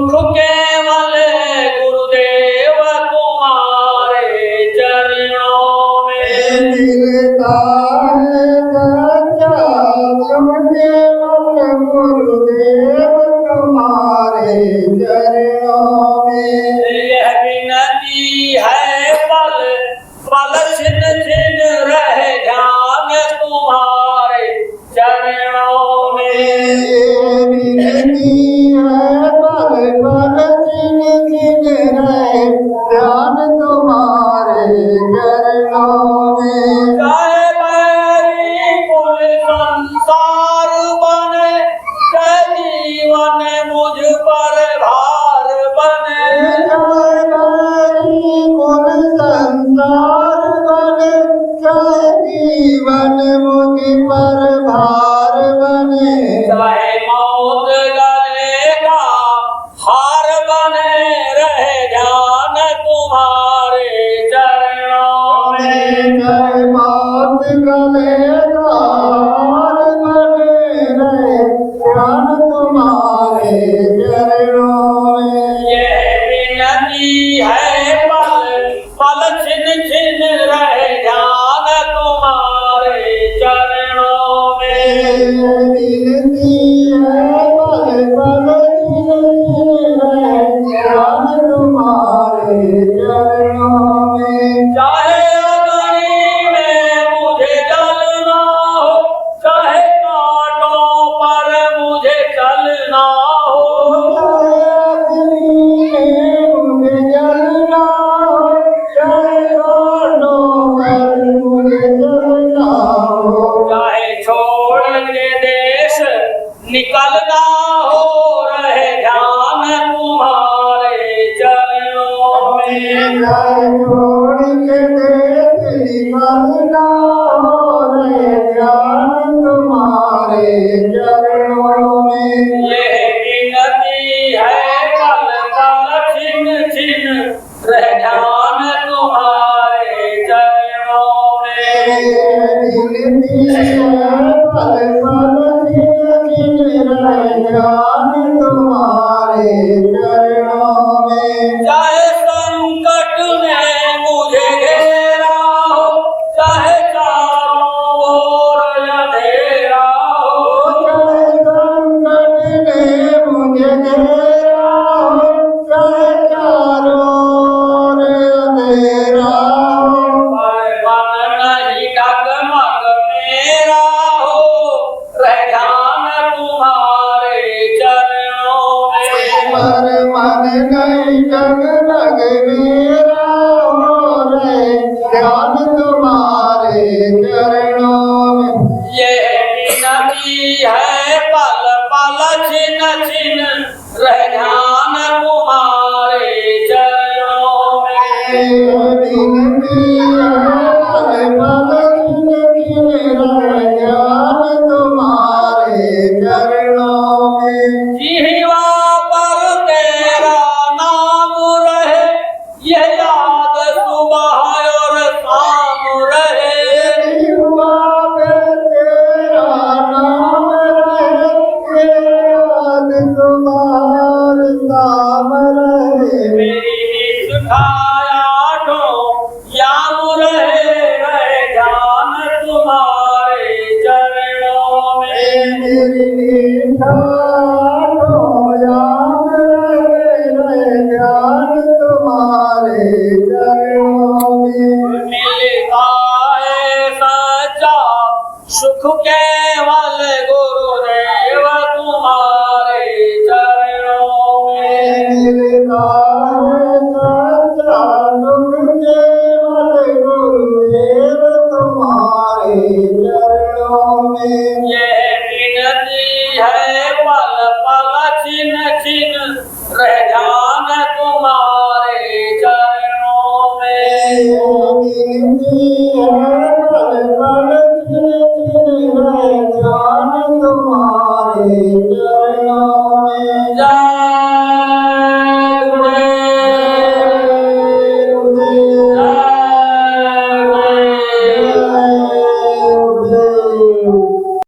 सुख केवल गुरुदेव तुम्हारे चरणों में मिलता है सच्चा सुख केवल गुरुदेव तुम्हारे चरणों में। यह विनती है पल पल छिन छिन रहे ध्यान तुम्हारे चरणों में। विनती है पल पल छिन छिन रहे ध्यान तुम्हारे चरणों में। चाहे बैरी कुल संसार बने, चाहे जीवन मुझ पर भार बने। चाहे बैरी कुल संसार बने, चाहे जीवन मुझ पर भार बने। चाहे मौत गले का हार बने, रहे ध्यान तुम्हारे चरणों में। चाहे मौत गले का हार बने रहे ध्यान तुम्हारे चरणों में। यह विनती है पल पल छिन छिन रहे ध्यान तुम्हारे चरणों में। विनती है पल पल छिन रहे ध्यान तुम्हारे चरणों में। चाहे अग्नि में मुझे जलना हो, चाहे कांटों पर मुझे चलना हो। चाहे अग्नि में मुझे जलना हो, चाहे कांटों पर मुझे जलना हो। चाहे छोड़ के देश निकलना हो, रहे ध्यान तुम्हारे चरणों में। चाहे छोड़ के देश निकलना हो, रहे ध्यान तुम्हारे चरणों में। यह विनती है पल पल छिन छिन रहे ध्यान तुम्हारे चरणों में। विनती है पल पल छिन छिन रहे ध्यान तुम्हारे चरणों में। चाहे संकट ने मुझे घेरा हो, चाहे चारों ओर अंधेरा हो। चाहे संकट ने मुझे घेरा हो, चाहे चारों ओर अंधेरा हो। पर मन नहीं डगमग मेरा हो, रहे ध्यान तुम्हारे चरणों में। पर मन नहीं डगमग मेरा हो, रहे ध्यान तुम्हारे चरणों में। यह विनती है पल पल छिन छिन रहे ध्यान तुम्हारे चरणों में। विनती है पल पल छिन छिन रहे ध्यान तुम्हारे चरणों में। जीवा पर तेरा नाम रहे, यह याद सुबह और शाम रहे। युवा पे तेरा नाम रहे, ये याद तुम्हारे नाम रहे। मेरी निष्ठाया ठो याम रहे, रहे ध्यान तुम्हारे चरणों में। मेरी निष्ठाओ याद रहे ध्यान तुम्हारे चरणों में। मिलता है सच्चा सुख केवल गुरुदेव तुम्हारे चरणों में। मिलता है सच्चा सुख केवल गुरुदेव तुम्हारे चरणों में। यह विनती है पल पल छिन छिन रहे ध्यान तुम्हारे चरणों में। विनती है पल पल छिन छिन रहे ध्यान तुम्हारे